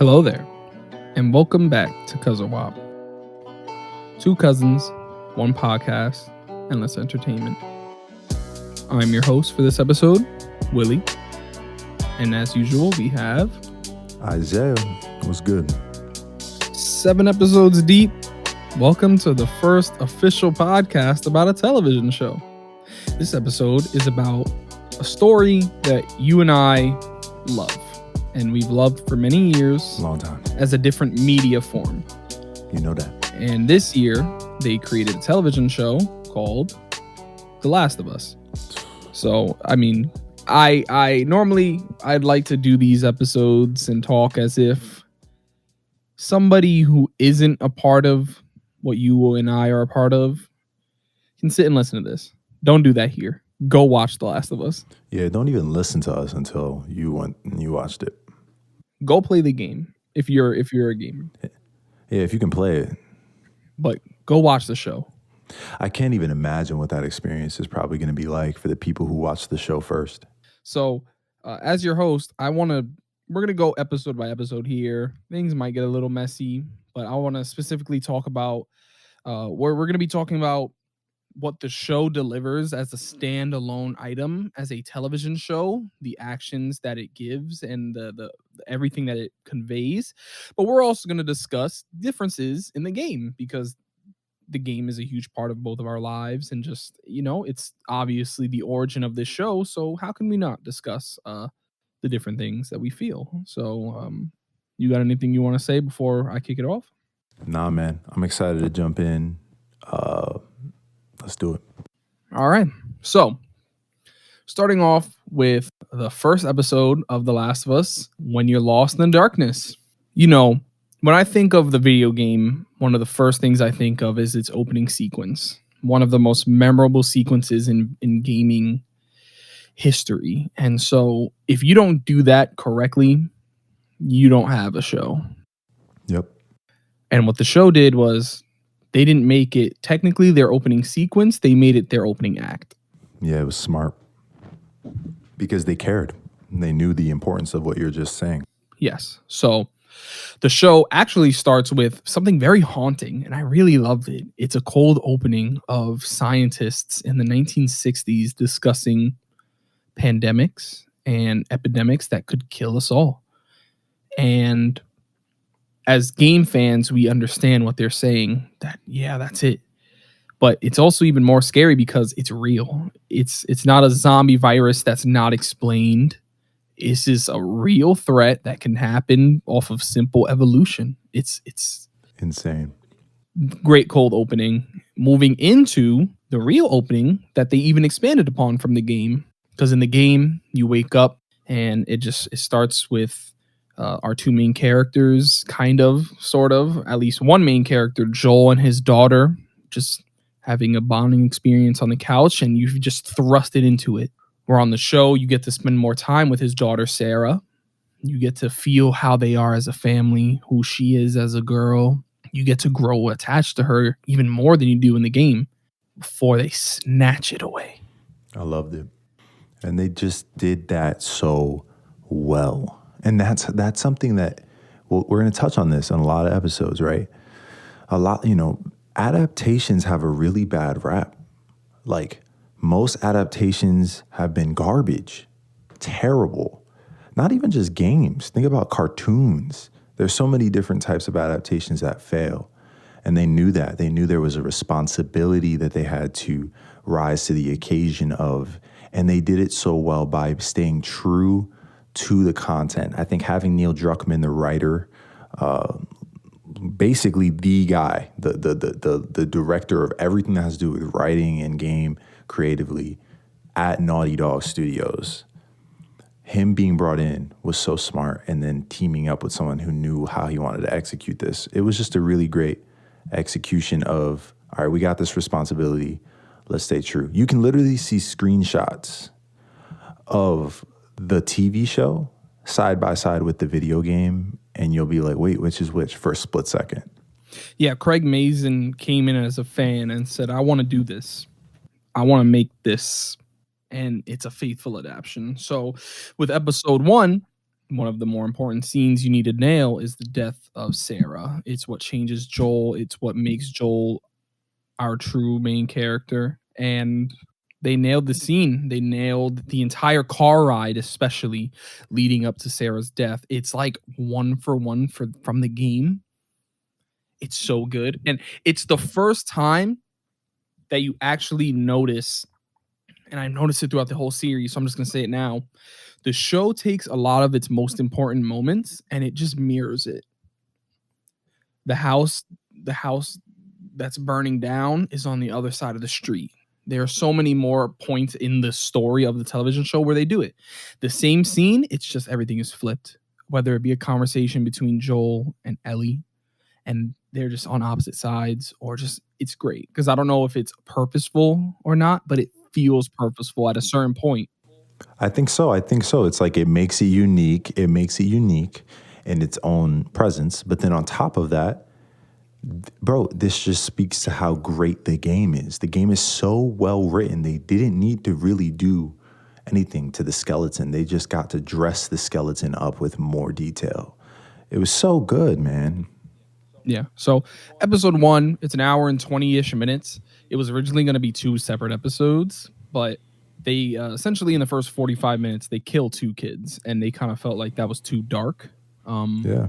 Hello there, and welcome back to CUZZO-OP. Two cousins, one podcast, and less entertainment. I'm your host for this episode, Willie, and as usual, we have Isaiah. What's good? 7 episodes deep. Welcome to the first official podcast about a television show. This episode is about a story that you and I love, and we've loved for many years. Long time. As a different media form. You know that. And this year, they created a television show called The Last of Us. So, I mean, I normally, I'd like to do these episodes and talk as if somebody who isn't a part of what you and I are a part of can sit and listen to this. Don't do that here. Go watch The Last of Us. Yeah, don't even listen to us until you went and you watched it. Go play the game if you're a gamer. Yeah, if you can play it. But go watch the show. I can't even imagine what that experience is probably going to be like for the people who watch the show first. So, as your host, we're going to go episode by episode here. Things might get a little messy, but I want to specifically talk about where we're going to be talking about what the show delivers as a standalone item, as a television show, the actions that it gives and the everything that it conveys. But we're also going to discuss differences in the game, because the game is a huge part of both of our lives, and just, it's obviously the origin of this show. So how can we not discuss the different things that we feel? So you got anything you want to say before I kick it off? Nah, man. I'm excited to jump in. Let's do it. All right. So, starting off with the first episode of The Last of Us, When You're Lost in the Darkness. When I think of the video game, one of the first things I think of is its opening sequence. One of the most memorable sequences in gaming history. And so, if you don't do that correctly, you don't have a show. Yep. And what the show did was, they didn't make it technically their opening sequence. They made it their opening act. Yeah, it was smart. Because they cared. They knew the importance of what you're just saying. Yes. So the show actually starts with something very haunting, and I really loved it. It's a cold opening of scientists in the 1960s discussing pandemics and epidemics that could kill us all. And as game fans, we understand what they're saying, that, yeah, that's it. But it's also even more scary because it's real. It's not a zombie virus that's not explained. This is a real threat that can happen off of simple evolution. It's insane. Great cold opening. Moving into the real opening that they even expanded upon from the game. Because in the game, you wake up and it starts with our two main characters, sort of, at least one main character, Joel, and his daughter, just having a bonding experience on the couch, and you've just thrusted into it. Where on the show, you get to spend more time with his daughter, Sarah. You get to feel how they are as a family, who she is as a girl. You get to grow attached to her even more than you do in the game before they snatch it away. I loved it. And they just did that so well. And that's something that we're going to touch on this on a lot of episodes, right? Adaptations have a really bad rap. Like, most adaptations have been garbage, terrible. Not even just games. Think about cartoons. There's so many different types of adaptations that fail. And they knew that. They knew there was a responsibility that they had to rise to the occasion of. And they did it so well by staying true to the content. I think having Neil Druckmann, the writer, basically the guy, the director of everything that has to do with writing and game creatively at Naughty Dog Studios, him being brought in was so smart, and then teaming up with someone who knew how he wanted to execute this. It was just a really great execution of, all right, we got this responsibility. Let's stay true. You can literally see screenshots of the TV show side by side with the video game, and you'll be like, wait, which is which for a split second. Yeah, Craig Mazin came in as a fan and said, I want to do this. I want to make this, and it's a faithful adaptation. So with episode 1, one of the more important scenes you need to nail is the death of Sarah. It's what changes Joel. It's what makes Joel our true main character. And they nailed the scene. They nailed the entire car ride, especially leading up to Sarah's death. It's like one for one from the game. It's so good. And it's the first time that you actually notice, and I noticed it throughout the whole series, so I'm just gonna say it now. The show takes a lot of its most important moments and it just mirrors it. The house, the house that's burning down is on the other side of the street. There are so many more points in the story of the television show where they do it. The same scene, it's just everything is flipped. Whether it be a conversation between Joel and Ellie, and they're just on opposite sides, or just it's great because I don't know if it's purposeful or not, but it feels purposeful at a certain point. I think so. I think so. It's like it makes it unique. It makes it unique in its own presence. But then on top of that, bro, this just speaks to how great the game is. The game is so well written. They didn't need to really do anything to the skeleton. They just got to dress the skeleton up with more detail. It was so good, man. Yeah. So episode 1, it's an hour and 20-ish minutes. It was originally going to be 2 separate episodes, but they essentially in the first 45 minutes they kill 2 kids, and they kind of felt like that was too dark. Yeah,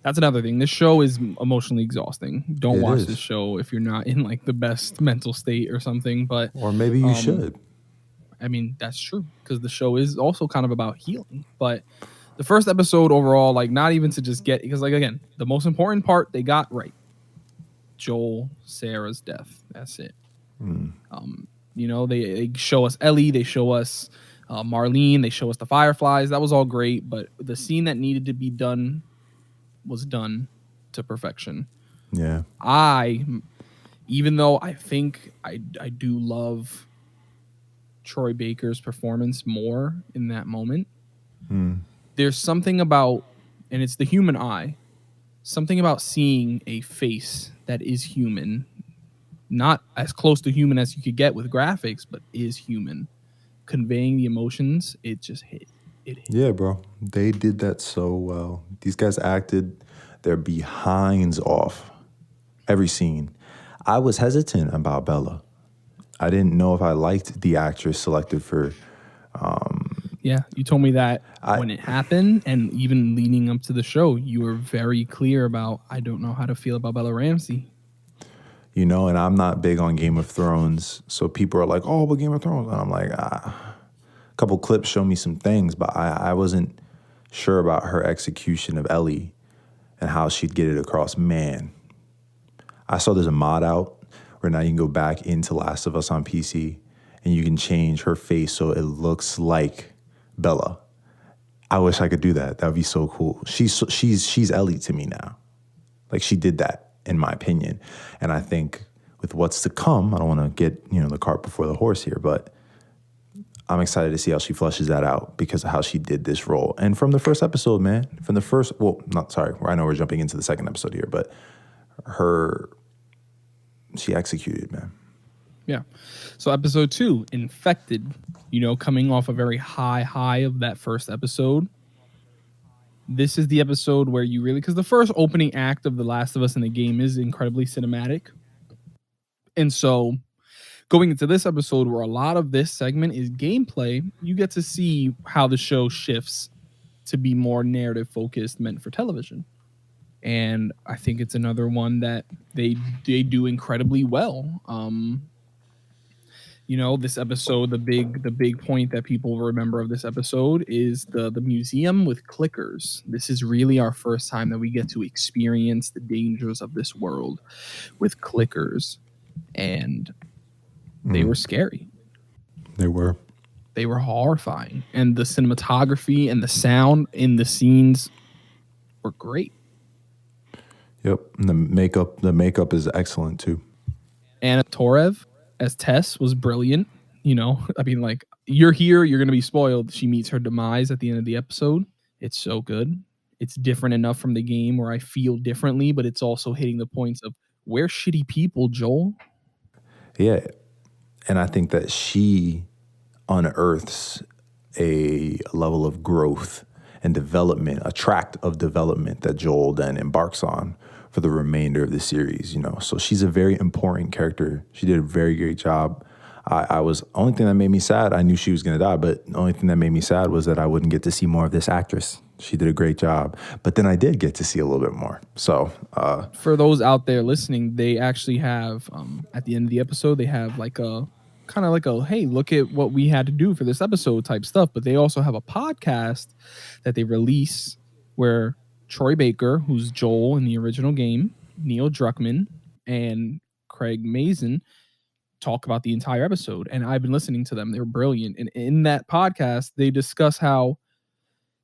That's another thing. This show is emotionally exhausting. Don't it watch this is. show if you're not in like the best mental state or something. But Or maybe you should. I mean, that's true because the show is also kind of about healing. But the first episode overall, like not even to just get, because like again, the most important part they got right. Joel, Sarah's death. That's it. You know, they show us Ellie, they show us Marlene, they show us the Fireflies. That was all great, but the scene that needed to be done was done to perfection. Yeah. Even though I think I do love Troy Baker's performance more in that moment, there's something about, and it's the human eye, something about seeing a face that is human, not as close to human as you could get with graphics, but is human, conveying the emotions. It just hit. It hit. Yeah, bro. They did that so well. These guys acted their behinds off every scene. I was hesitant about Bella. I didn't know if I liked the actress selected for. Yeah, you told me that when it happened, and even leading up to the show, you were very clear about, I don't know how to feel about Bella Ramsey. You know, and I'm not big on Game of Thrones, so people are like, "Oh, but Game of Thrones," and I'm like, A couple clips show me some things, but I wasn't sure about her execution of Ellie and how she'd get it across. Man, I saw there's a mod out where now you can go back into Last of Us on PC and you can change her face so it looks like Bella. I wish I could do that. That would be so cool. She's Ellie to me now. Like she did that, in my opinion. And I think with what's to come, I don't want to get, the cart before the horse here, but I'm excited to see how she flushes that out because of how she did this role. And from the first episode, man, I know we're jumping into the second episode here, but she executed, man. Yeah. So episode 2, Infected, coming off a very high of that first episode. This is the episode where you really, because the first opening act of The Last of Us in the game is incredibly cinematic. And so going into this episode where a lot of this segment is gameplay, you get to see how the show shifts to be more narrative focused, meant for television. And I think it's another one that they do incredibly well. This episode, the big point that people remember of this episode is the museum with clickers. This is really our first time that we get to experience the dangers of this world with clickers, and they were scary. They were. They were horrifying, and the cinematography and the sound in the scenes were great. Yep, and the makeup is excellent too. Anna Torev as Tess was brilliant. I mean, like, you're here, you're going to be spoiled. She meets her demise at the end of the episode. It's so good. It's different enough from the game where I feel differently, but it's also hitting the points of, we're shitty people, Joel. Yeah, and I think that she unearths a level of growth and development, a tract of development that Joel then embarks on for the remainder of the series, you know. So she's a very important character. She did a very great job. I was, only thing that made me sad, I knew she was going to die, but the only thing that made me sad was that I wouldn't get to see more of this actress. She did a great job, but then I did get to see a little bit more. So For those out there listening, they actually have at the end of the episode, they have like a kind of like a, hey, look at what we had to do for this episode type stuff. But they also have a podcast that they release where Troy Baker, who's Joel in the original game, Neil Druckmann, and Craig Mazin talk about the entire episode. And I've been listening to them. They're brilliant. And in that podcast, they discuss how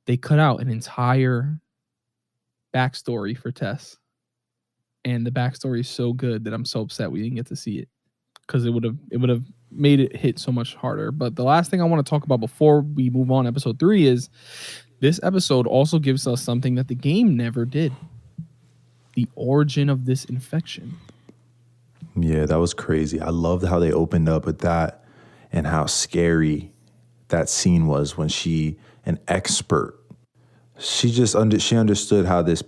they cut out an entire backstory for Tess. And the backstory is so good that I'm so upset we didn't get to see it, because it would have made it hit so much harder. But the last thing I want to talk about before we move on, episode 3, is this episode also gives us something that the game never did: the origin of this infection. yeah, that was crazy. I loved how they opened up with that and how scary that scene was when she, an expert, she just she understood how this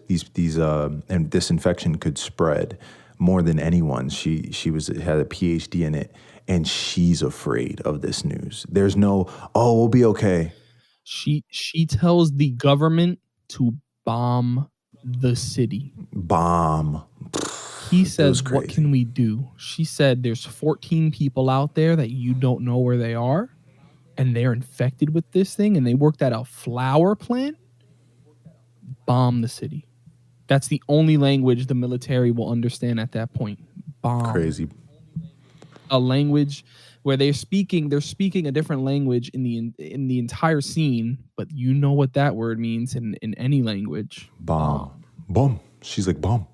infection could spread more than anyone. She had a PhD in it, and she's afraid of this news. There's no, oh, we'll be okay. She tells the government to bomb the city. Bomb. He says, what can we do? She said, there's 14 people out there that you don't know where they are, and they're infected with this thing, and they worked at a flower plant. Bomb the city. That's the only language the military will understand at that point. Bomb. Crazy. A language where they're speaking a different language in the entire scene, but you know what that word means in any language. Bomb. Bomb. She's like, bomb.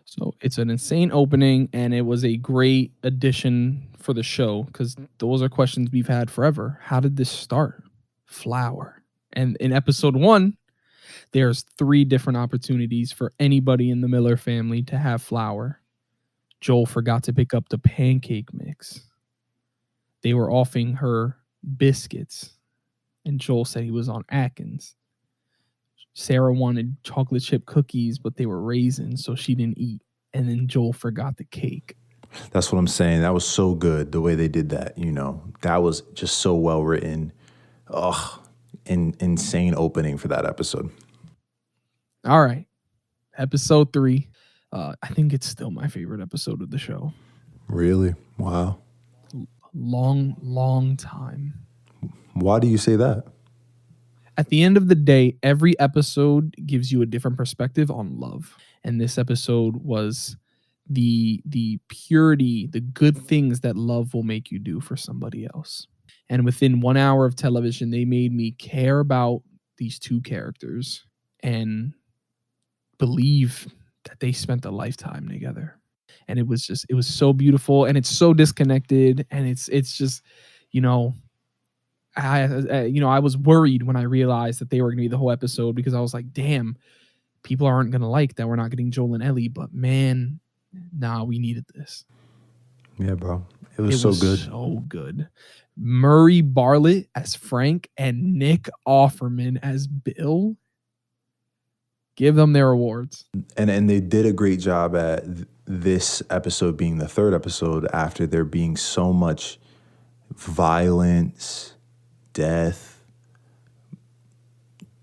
So it's an insane opening, and it was a great addition for the show, because those are questions we've had forever. How did this start? Flower. And in episode 1, there's 3 different opportunities for anybody in the Miller family to have flour. Joel forgot to pick up the pancake mix. They were offering her biscuits, and Joel said he was on Atkins. Sarah wanted chocolate chip cookies, but they were raisins, so she didn't eat. And then Joel forgot the cake. That's what I'm saying. That was so good, the way they did that, you know. That was just so well written. Ugh, insane opening for that episode. All right. Episode 3. I think it's still my favorite episode of the show. Really? Wow. Long time. Why do you say that? At the end of the day, every episode gives you a different perspective on love. And this episode was the purity, the good things that love will make you do for somebody else. And within 1 hour of television, they made me care about these 2 characters and believe that they spent a lifetime together. And it was so beautiful, and it's so disconnected, and it's just, you know, I was worried when I realized that they were going to be the whole episode, because I was like, damn, people aren't going to like that we're not getting Joel and Ellie, but man, nah, we needed this. Yeah, bro. It was so good. So good. Murray Bartlett as Frank and Nick Offerman as Bill. Give them their awards. And they did a great job at this episode being the 3rd episode after there being so much violence, death,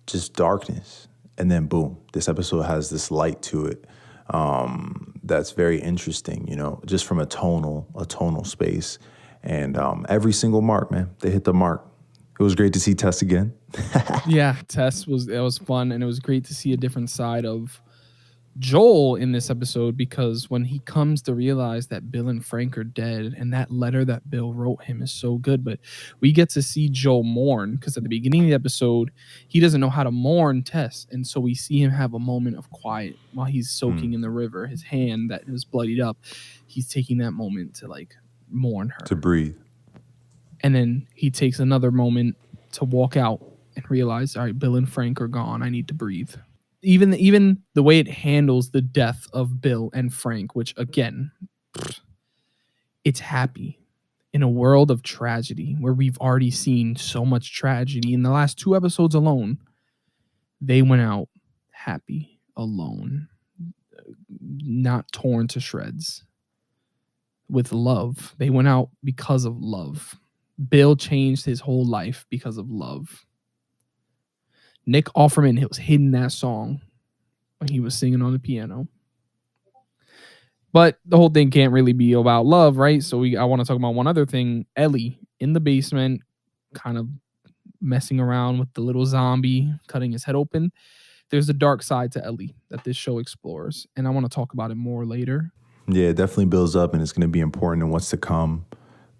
just darkness. And then boom, this episode has this light to it that's very interesting, you know, just from a tonal space. And every single mark, man, they hit the mark. It was great to see Tess again. Yeah, Tess was fun, and it was great to see a different side of Joel in this episode, because when he comes to realize that Bill and Frank are dead, and that letter that Bill wrote him is so good, but we get to see Joel mourn, because at the beginning of the episode, he doesn't know how to mourn Tess, and so we see him have a moment of quiet while he's soaking in the river. His hand that was bloodied up, he's taking that moment to like mourn her, to breathe. and then he takes another moment to walk out and realize, all right, Bill and Frank are gone. I need to breathe. Even the way it handles the death of Bill and Frank, which again, it's happy in a world of tragedy where we've already seen so much tragedy in the last 2 episodes alone. They went out happy, alone, not torn to shreds, with love. They went out because of love. Bill changed his whole life because of love. Nick Offerman was hitting that song when he was singing on the piano. But the whole thing can't really be about love, right? So I want to talk about one other thing. Ellie in the basement, kind of messing around with the little zombie, cutting his head open. There's a dark side to Ellie that this show explores, and I want to talk about it more later. Yeah, it definitely builds up, and it's going to be important in what's to come.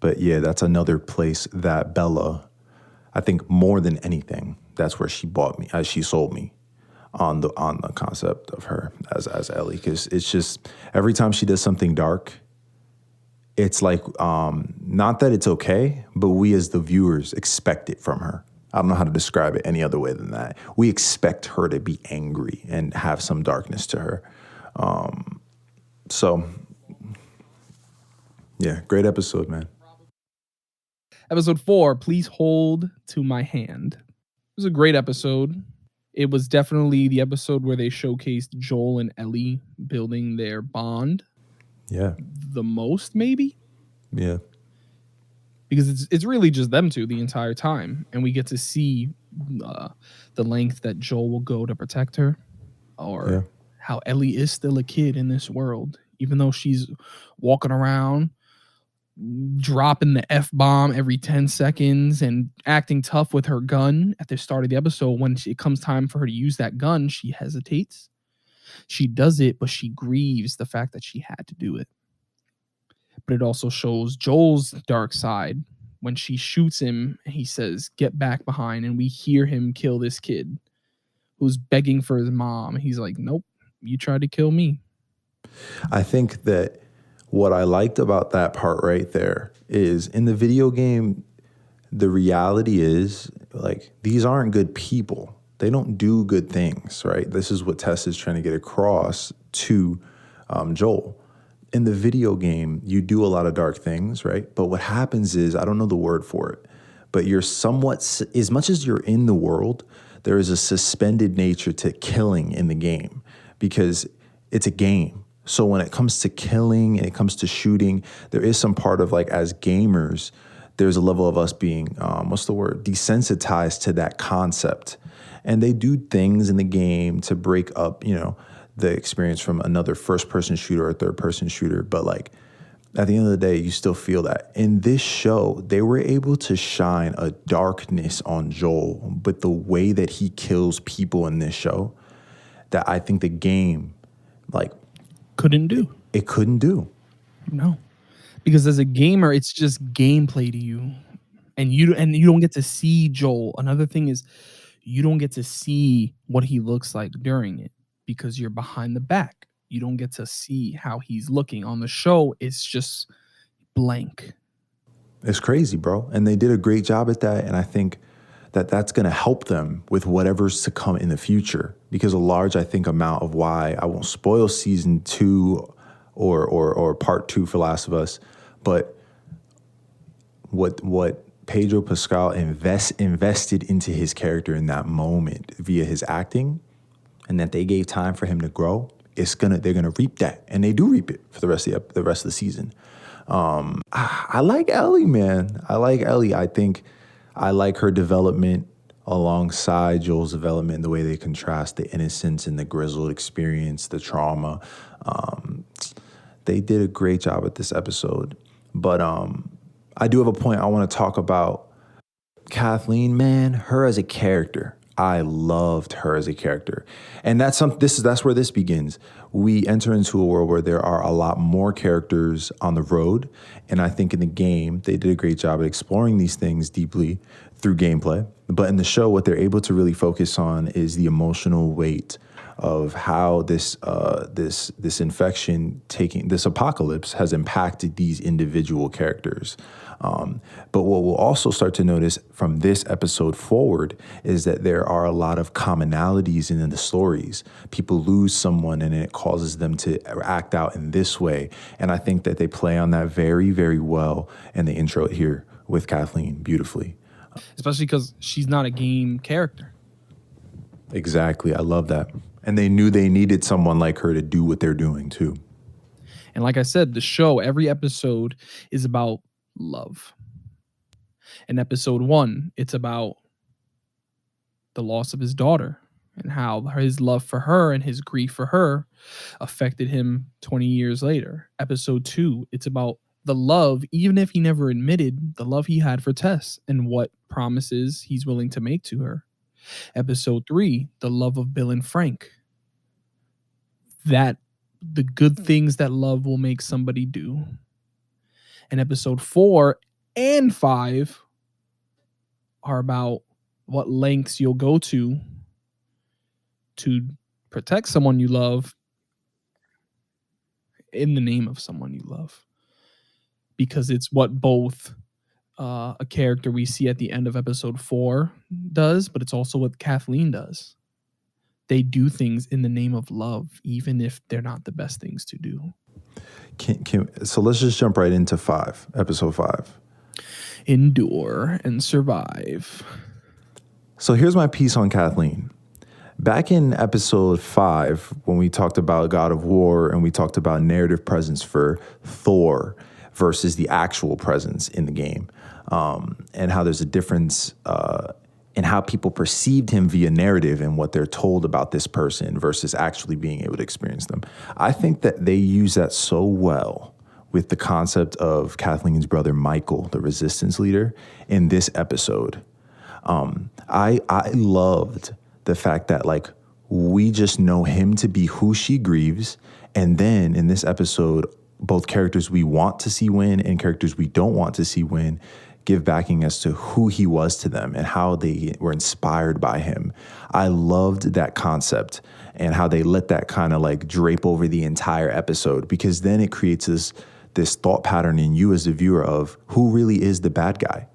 But yeah, that's another place that Bella, I think more than anything, that's where she bought me, as she sold me on the concept of her as Ellie, because it's just every time she does something dark, it's like not that it's okay, but we as the viewers expect it from her. I don't know how to describe it any other way than that. We expect her to be angry and have some darkness to her. So yeah, great episode, man. Episode 4, Please Hold to My Hand. It was a great episode. It was definitely the episode where they showcased Joel and Ellie building their bond Yeah. the most, maybe. Yeah. Because it's really just them two the entire time, and we get to see the length that Joel will go to protect her, or how Ellie is still a kid in this world, even though she's walking around dropping the F-bomb every 10 seconds and acting tough with her gun at the start of the episode. When it comes time for her to use that gun, she hesitates. She does it, but she grieves the fact that she had to do it. But it also shows Joel's dark side. When she shoots him, he says, "Get back behind," and we hear him kill this kid who's begging for his mom. He's like, "Nope, you tried to kill me." I think that what I liked about that part right there is in the video game, the reality is like these aren't good people. They don't do good things, right? This is what Tess is trying to get across to Joel. In the video game, you do a lot of dark things, right? But what happens is, I don't know the word for it, but you're somewhat, as much as you're in the world, there is a suspended nature to killing in the game because it's a game. So when it comes to killing and it comes to shooting, there is some part of like as gamers, there's a level of us being, desensitized to that concept. And they do things in the game to break up, the experience from another first-person shooter or third-person shooter. But like at the end of the day, you still feel that. In this show, they were able to shine a darkness on Joel, but the way that he kills people in this show, that I think the game, like, couldn't do. It couldn't do. No. Because as a gamer, it's just gameplay to you. And you don't get to see Joel. Another thing is you don't get to see what he looks like during it because you're behind the back. You don't get to see how he's looking. On the show, it's just blank. It's crazy, bro. And they did a great job at that. And I think that that's going to help them with whatever's to come in the future, because a large, I think, amount of why I won't spoil season 2 or part 2 for Last of Us, but what Pedro Pascal invested into his character in that moment via his acting, and that they gave time for him to grow, they're gonna reap that, and they do reap it for the rest of the season. I like Ellie, man. I like Ellie. I think I like her development alongside Joel's development, the way they contrast the innocence and the grizzled experience, the trauma. They did a great job at this episode. But I do have a point I want to talk about. Kathleen, man, her as a character. I loved her as a character. And that's where this begins. We enter into a world where there are a lot more characters on the road. And I think in the game, they did a great job at exploring these things deeply through gameplay. But in the show, what they're able to really focus on is the emotional weight of how this infection, this apocalypse has impacted these individual characters. But what we'll also start to notice from this episode forward is that there are a lot of commonalities in the stories. People lose someone and it causes them to act out in this way. And I think that they play on that very, very well in the intro here with Kathleen beautifully. Especially because she's not a game character. Exactly. I love that. And they knew they needed someone like her to do what they're doing too. And like I said, the show, every episode is about love. In episode 1, it's about the loss of his daughter and how his love for her and his grief for her affected him 20 years later. Episode 2, it's about the love, even if he never admitted, the love he had for Tess and what promises he's willing to make to her. Episode 3, the love of Bill and Frank. That the good things that love will make somebody do. And episode 4 and 5 are about what lengths you'll go to protect someone you love in the name of someone you love. Because it's what both a character we see at the end of episode 4 does, but it's also what Kathleen does. They do things in the name of love, even if they're not the best things to do. So let's just jump right into episode 5. Endure and survive. So here's my piece on Kathleen. Back in episode 5, when we talked about God of War and we talked about narrative presence for Thor versus the actual presence in the game, and how there's a difference in how people perceived him via narrative and what they're told about this person versus actually being able to experience them. I think that they use that so well with the concept of Kathleen's brother, Michael, the resistance leader, in this episode. I loved the fact that, like, we just know him to be who she grieves. And then in this episode, both characters we want to see win and characters we don't want to see win give backing as to who he was to them and how they were inspired by him. I loved that concept and how they let that kind of like drape over the entire episode, because then it creates this thought pattern in you as the viewer of who really is the bad guy.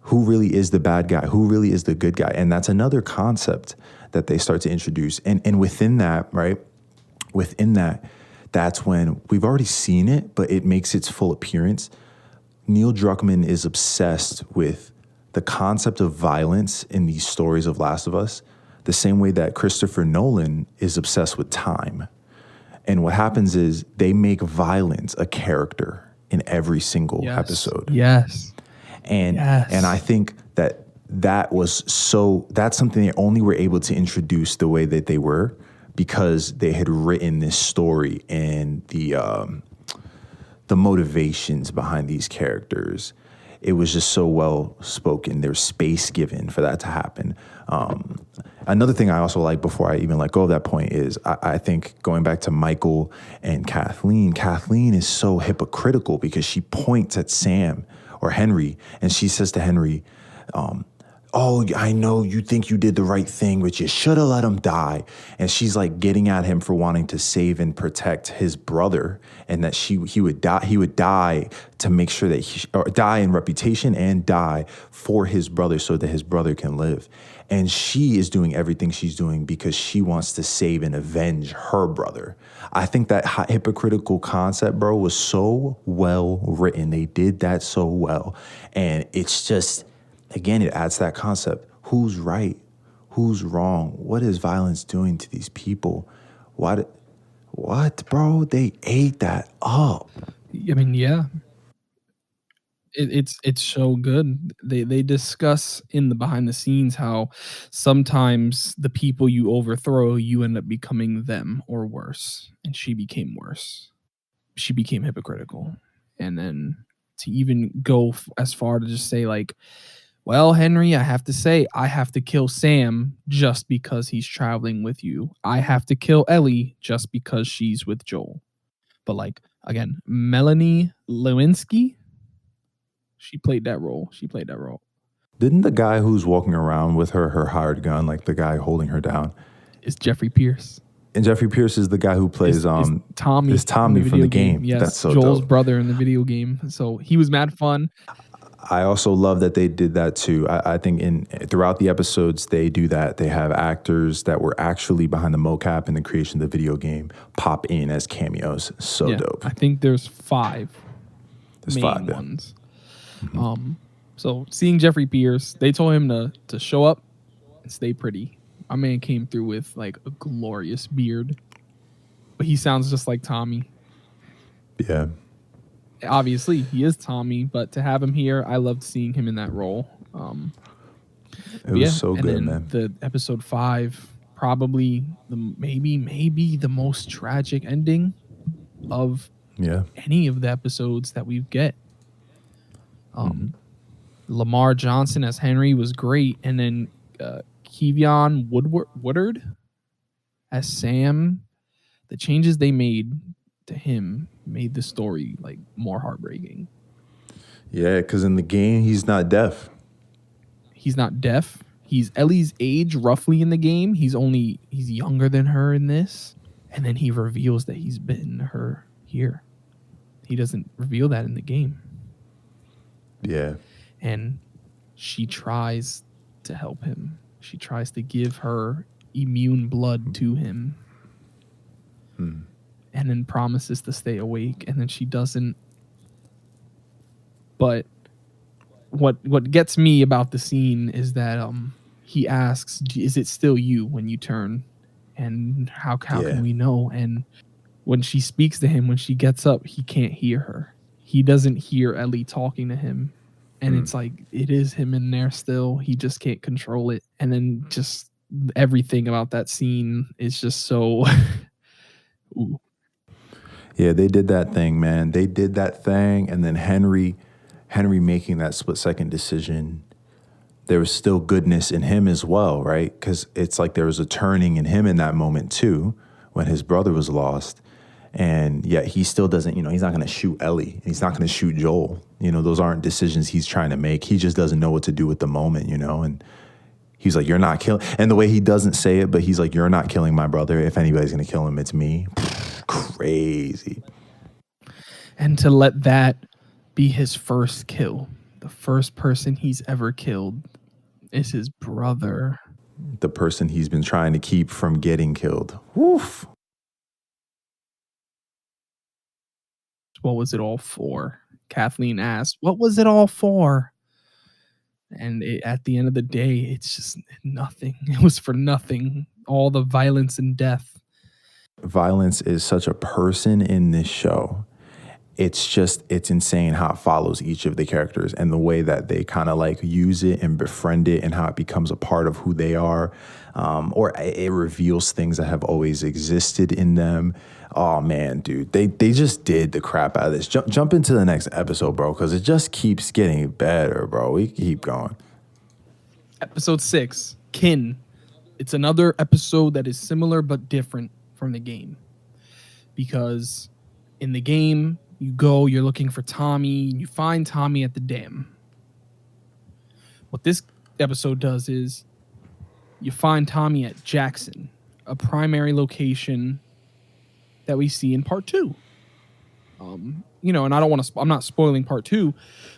Who really is the bad guy? Who really is the good guy? And that's another concept that they start to introduce. And within that, right? Within that, that's when we've already seen it, but it makes its full appearance. Neil Druckmann is obsessed with the concept of violence in these stories of Last of Us, the same way that Christopher Nolan is obsessed with time. And what happens is they make violence a character in every single episode. Yes. And I think that's something they only were able to introduce the way that they were because they had written this story and the motivations behind these characters. It was just so well spoken. There's space given for that to happen. Another thing I also like, before I even let go of that point, is I think going back to Michael and Kathleen is so hypocritical because she points at Sam or Henry and she says to Henry, oh, I know you think you did the right thing, but you should have let him die. And she's like getting at him for wanting to save and protect his brother, and that he would die to make sure that or die in reputation and die for his brother so that his brother can live. And she is doing everything she's doing because she wants to save and avenge her brother. I think that hypocritical concept, bro, was so well written. They did that so well. And it's just, again, it adds that concept. Who's right? Who's wrong? What is violence doing to these people? What, bro? They ate that up. I mean, yeah. It's so good. They discuss in the behind the scenes how sometimes the people you overthrow, you end up becoming them or worse. And she became worse. She became hypocritical. And then to even go as far to just say, like, well, Henry, I have to say, I have to kill Sam just because he's traveling with you. I have to kill Ellie just because she's with Joel. But, like, again, Melanie Lewinsky, she played that role. Didn't the guy who's walking around with her hired gun, like the guy holding her down, Is Jeffrey Pierce. And Jeffrey Pierce is the guy who plays Tommy. Is Tommy from the game. Yes, that's so Joel's dope. brother in the video game. So he was mad fun. I also love that they did that too. I think throughout the episodes they do that. They have actors that were actually behind the mocap in the creation of the video game pop in as cameos. So dope. I think there's 5 There's main 5 ones. Mm-hmm. So seeing Jeffrey Pierce, they told him to show up and stay pretty. My man came through with like a glorious beard, but he sounds just like Tommy. Yeah. Obviously, he is Tommy, but to have him here, I loved seeing him in that role. It was Yeah, so and good, then man. the episode 5, probably maybe the most tragic ending of Yeah. any of the episodes that we get. Lamar Johnson as Henry was great, and then Kevion Woodard as Sam. The changes they made to him made the story like more heartbreaking. Yeah, because in the game, he's not deaf. He's not deaf. He's Ellie's age roughly in the game. He's younger than her in this. And then he reveals that he's been her here. He doesn't reveal that in the game. Yeah. And she tries to help him. She tries to give her immune blood to him. And then promises to stay awake, and then she doesn't. But what gets me about the scene is that he asks, "Is it still you when you turn?" And how can we know? And when she speaks to him, when she gets up, he can't hear her. He doesn't hear Ellie talking to him. And it's like, it is him in there still. He just can't control it. And then just everything about that scene is just so ooh. Yeah, they did that thing, man. They did that thing, and then Henry making that split-second decision, there was still goodness in him as well, right? Because it's like there was a turning in him in that moment too, when his brother was lost. And yet he still doesn't, he's not going to shoot Ellie. He's not going to shoot Joel. Those aren't decisions he's trying to make. He just doesn't know what to do with the moment, and he's like, you're not killing. And the way he doesn't say it, but he's like, you're not killing my brother. If anybody's going to kill him, it's me. Crazy. And to let that be his first kill, the first person he's ever killed is his brother. The person he's been trying to keep from getting killed. Woof. What was it all for? Kathleen asked, what was it all for? And at the end of the day, it's just nothing. It was for nothing. All the violence and death. Violence is such a person in this show. It's insane how it follows each of the characters and the way that they kind of like use it and befriend it and how it becomes a part of who they are. Or it reveals things that have always existed in them. Oh man, dude, they just did the crap out of this. Jump into the next episode, bro, because it just keeps getting better, bro. We keep going. Episode 6, Kin. It's another episode that is similar but different from the game. Because in the game, you're looking for Tommy, and you find Tommy at the dam. What this episode does is you find Tommy at Jackson, a primary location that we see in part 2. And I don't want to. I'm not spoiling part 2,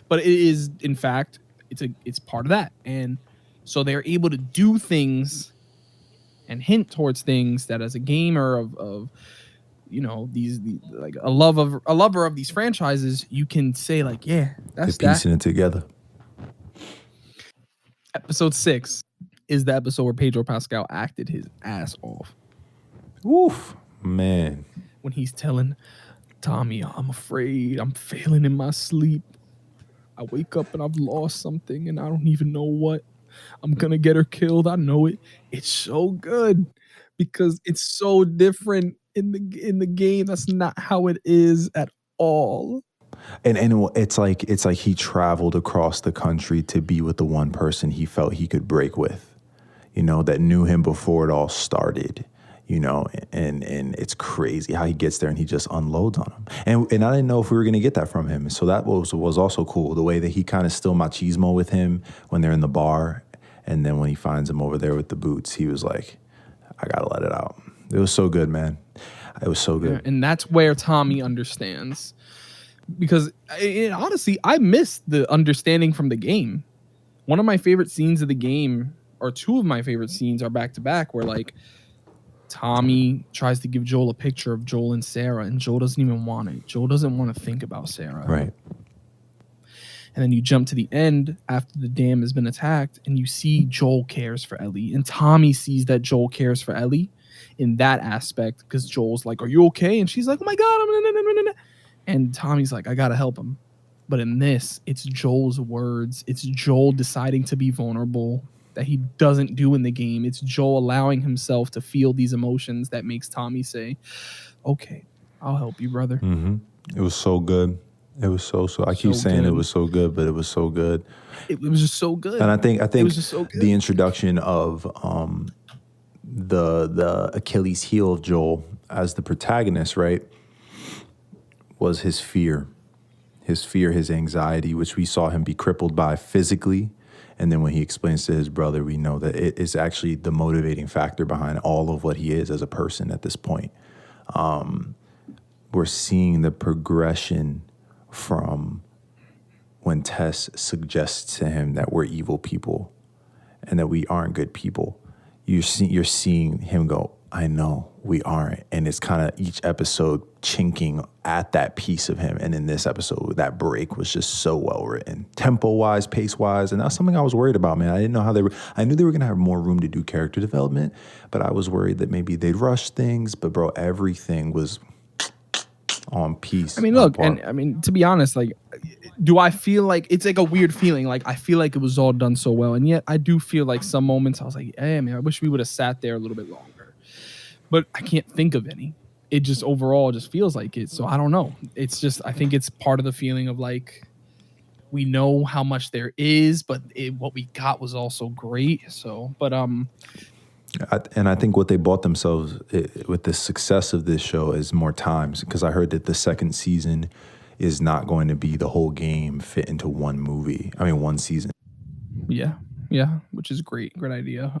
but it is, in fact, it's part of that, and so they're able to do things and hint towards things that, as a gamer of these like a lover of these franchises, you can say like, yeah, that's They're piecing it together. Episode 6 is the episode where Pedro Pascal acted his ass off. Woof, man. When he's telling Tommy, I'm afraid, I'm failing in my sleep. I wake up and I've lost something and I don't even know what. I'm going to get her killed. I know it. It's so good because it's so different in the game. That's not how it is at all. And it's like he traveled across the country to be with the one person he felt he could break with, that knew him before it all started, and it's crazy how he gets there and he just unloads on him. And I didn't know if we were going to get that from him. So that was also cool. The way that he kind of still machismo with him when they're in the bar. And then when he finds him over there with the boots, he was like, I got to let it out. It was so good, man. It was so good. Yeah, and that's where Tommy understands. Because honestly, I missed the understanding from the game. One of my favorite scenes of the game, or two of my favorite scenes, are back to back, where like Tommy tries to give Joel a picture of Joel and Sarah, and Joel doesn't even want it. Joel doesn't want to think about Sarah. Right. And then you jump to the end after the dam has been attacked, and you see Joel cares for Ellie, and Tommy sees that Joel cares for Ellie in that aspect, because Joel's like, "Are you okay?" And she's like, "Oh my god, and Tommy's like, "I gotta help him." But in this, it's Joel's words. It's Joel deciding to be vulnerable that he doesn't do in the game. It's Joel allowing himself to feel these emotions that makes Tommy say, "Okay, I'll help you, brother." It was so good. It was so. I keep So saying good. it was so good, but it was so good. It was just so good. And I think It was just so good. the introduction of the Achilles heel of Joel as the protagonist, right, was his fear, his anxiety, which we saw him be crippled by physically. And then when he explains to his brother, we know that it is actually the motivating factor behind all of what he is as a person at this point. We're seeing the progression from when Tess suggests to him that we're evil people and that we aren't good people. You're seeing him go, I know we aren't. And it's kind of each episode chinking at that piece of him. And in this episode, that break was just so well written, tempo-wise, pace-wise. And that's something I was worried about, man. I didn't know how I knew they were going to have more room to do character development, but I was worried that maybe they'd rush things. But bro, everything was on piece. I mean, look, and I mean, to be honest, like, do I feel like it's like a weird feeling? Like, I feel like it was all done so well, and yet I do feel like some moments I was like, hey, man, I wish we would have sat there a little bit longer. But I can't think of any. It just overall just feels like it. So I don't know. It's just, I think it's part of the feeling of like, we know how much there is, but what we got was also great. So, but and I think what they bought themselves with the success of this show is more times, because I heard that the second season is not going to be the whole game fit into one season. Yeah, which is great idea.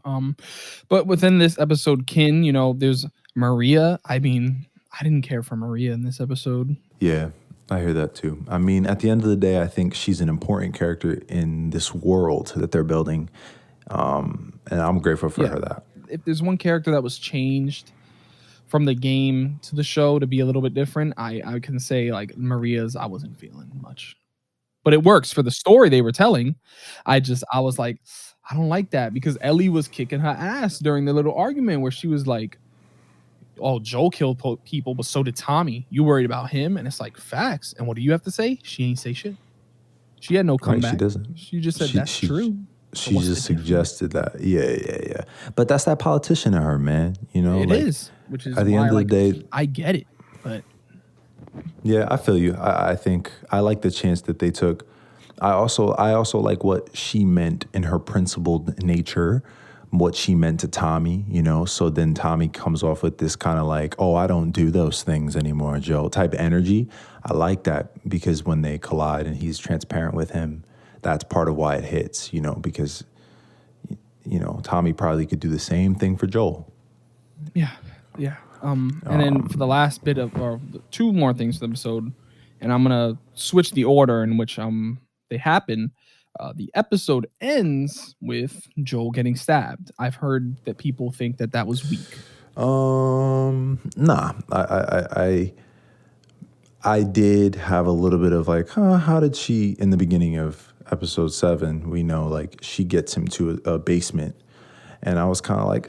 But within this episode, Kin, there's Maria. I mean, I didn't care for Maria in this episode. Yeah, I hear that too. I mean, at the end of the day, I think she's an important character in this world that they're building, and I'm grateful for her that. If there's one character that was changed from the game to the show to be a little bit different, I can say like Maria's I wasn't feeling much. But it works for the story they were telling. I was like, I don't like that, because Ellie was kicking her ass during the little argument where she was like, oh, Joel killed people, but so did Tommy. You worried about him? And it's like, facts. And what do you have to say? She ain't say shit. She had no comeback. Right, she doesn't. She just said that's true. She just suggested that. Yeah. But that's that politician in her, man. It is, which is at the end of the day, I get it. But yeah, I feel you. I think I like the chance that they took. I also like what she meant in her principled nature, what she meant to Tommy, So then Tommy comes off with this kind of like, oh, I don't do those things anymore, Joe, type energy. I like that, because when they collide and he's transparent with him, that's part of why it hits, because, Tommy probably could do the same thing for Joel. Yeah. And then for the last bit of, or two more things for the episode, and I'm going to switch the order in which they happen. The episode ends with Joel getting stabbed. I've heard that people think that was weak. Nah. I did have a little bit of like, how did she, in the beginning of episode 7, we know like she gets him to a basement. And I was kind of like,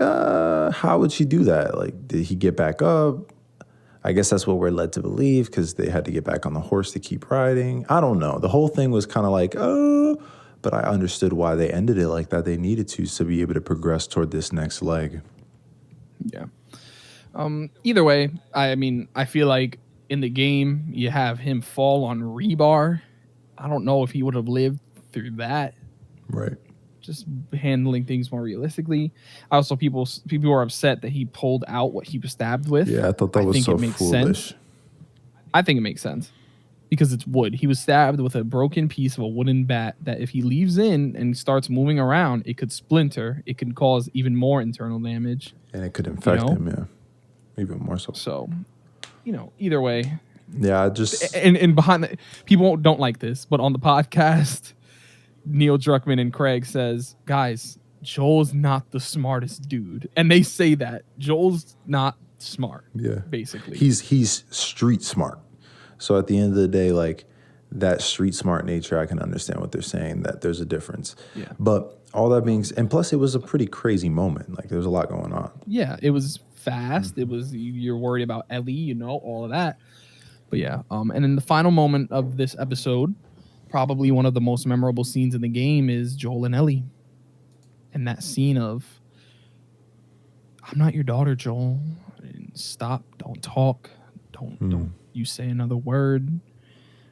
how would she do that? Like, did he get back up? I guess that's what we're led to believe, because they had to get back on the horse to keep riding. I don't know. The whole thing was kind of like, but I understood why they ended it like that. They needed to be able to progress toward this next leg. Yeah. Either way, I mean, I feel like in the game, you have him fall on rebar. I don't know if he would have lived through that. Right. Just handling things more realistically. Also, people were upset that he pulled out what he was stabbed with. Yeah, I thought that was so foolish. I think it makes sense, because it's wood. He was stabbed with a broken piece of a wooden bat that if he leaves in and starts moving around, it could splinter. It could cause even more internal damage. And it could infect him, yeah. Even more so. So, either way. Yeah, I just... And behind people don't like this, but on the podcast, Neil Druckmann and Craig says, guys, Joel's not the smartest dude. And they say that. Joel's not smart. Yeah. Basically. He's street smart. So at the end of the day, like, that street smart nature, I can understand what they're saying, that there's a difference. Yeah. But all that being, and plus it was a pretty crazy moment. Like there was a lot going on. Yeah, it was fast. It was you're worried about Ellie, all of that. But yeah, and in the final moment of this episode, probably one of the most memorable scenes in the game is Joel and Ellie. And that scene of I'm not your daughter, Joel. Stop, don't talk, don't you say another word.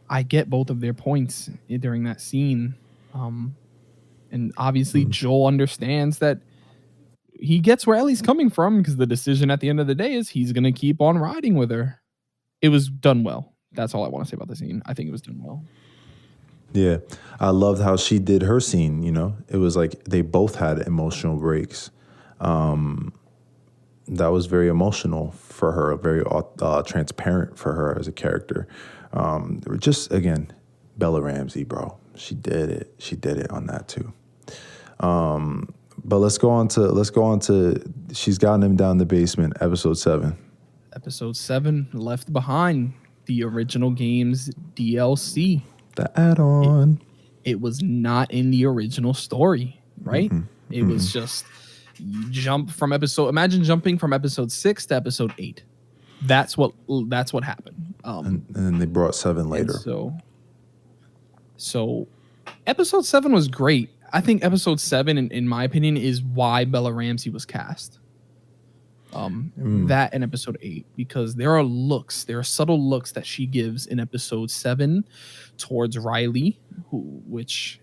I get both of their points during that scene. And obviously Joel understands that he gets where Ellie's coming from because the decision at the end of the day is he's going to keep on riding with her. It was done well. That's all I want to say about the scene. I think it was done well. Yeah. I loved how she did her scene, It was like they both had emotional breaks. That was very emotional for her, very transparent for her as a character. Just, again, Bella Ramsey, bro. She did it. She did it on that too. But let's go on to she's gotten him down the basement, episode 7. Episode 7, Left Behind, the original game's DLC. The add-on. It was not in the original story, right? It was just you jump from imagine jumping from episode 6 to episode 8. That's what happened. And then they brought 7 later. So episode 7 was great. I think episode 7, in my opinion, is why Bella Ramsey was cast. That and episode 8, because there are subtle looks that she gives in episode 7 towards Riley, which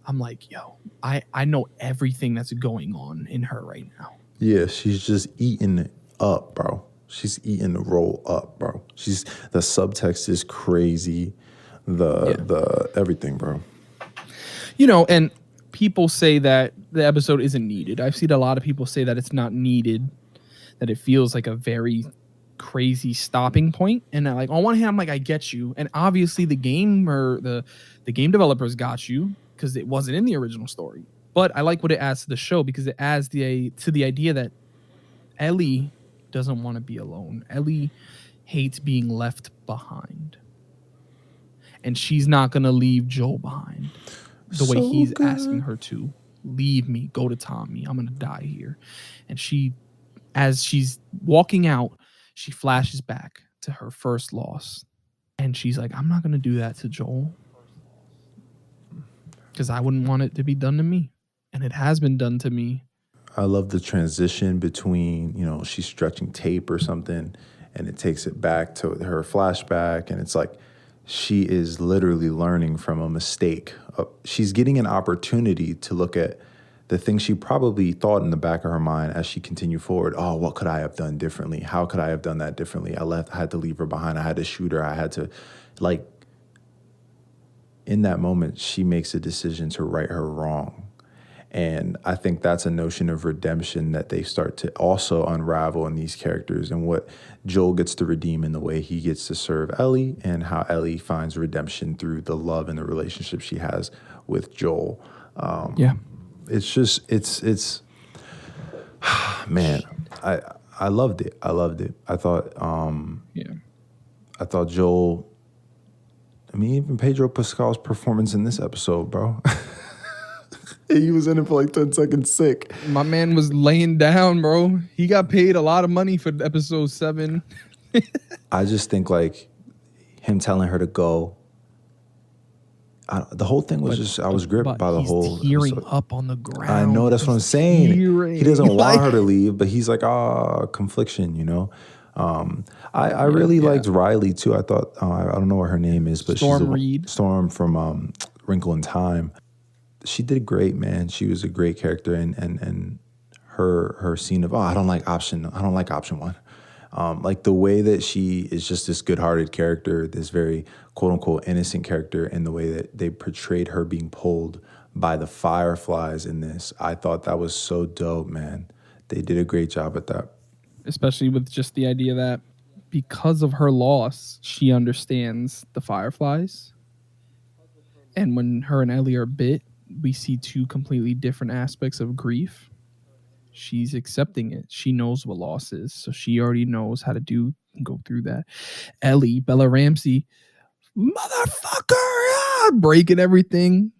I'm like, yo, I know everything that's going on in her right now. Yeah, she's just eating it up, bro. She's eating the roll up, bro. The subtext is crazy. The everything, bro. And people say that the episode isn't needed. I've seen a lot of people say that it's not needed, that it feels like a very crazy stopping point. And like on one hand, I'm like, I get you. And obviously the game or the game developers got you because it wasn't in the original story. But I like what it adds to the show because it adds to the idea that Ellie doesn't want to be alone. Ellie hates being left behind. And she's not going to leave Joel behind the way he's asking her to. Leave me, go to Tommy. I'm going to die here. And as she's walking out, she flashes back to her first loss. And she's like, I'm not going to do that to Joel. Because I wouldn't want it to be done to me. And it has been done to me. I love the transition between, she's stretching tape or something, and it takes it back to her flashback. And it's like she is literally learning from a mistake. She's getting an opportunity to look at the things she probably thought in the back of her mind as she continued forward. Oh, what could I have done differently? How could I have done that differently? I had to leave her behind. I had to shoot her. I had to, in that moment, she makes a decision to right her wrong. And I think that's a notion of redemption that they start to also unravel in these characters, and what Joel gets to redeem in the way he gets to serve Ellie, and how Ellie finds redemption through the love and the relationship she has with Joel. It's just, it's, man, I loved it. I thought, I thought Joel, even Pedro Pascal's performance in this episode, bro. He was in it for 10 seconds sick. My man was laying down, bro. He got paid a lot of money for episode 7. I just think him telling her to go. The whole thing was I was gripped by the whole tearing episode. Up on the ground. I know, that's what I'm saying. He doesn't want her to leave, but he's like, confliction, I really liked Riley too. I thought, I don't know what her name is, but she's Storm from Wrinkle in Time. She did great, man. She was a great character, and her scene of I don't like option 1. The way that she is just this good-hearted character, this very quote-unquote innocent character, and the way that they portrayed her being pulled by the fireflies in this, I thought that was so dope, man. They did a great job at that. Especially with just the idea that because of her loss, she understands the fireflies. And when her and Ellie are bit, we see 2 completely different aspects of grief. She's accepting it. She knows what loss is, so she already knows how to go through that. Ellie, Bella Ramsey, motherfucker, breaking everything.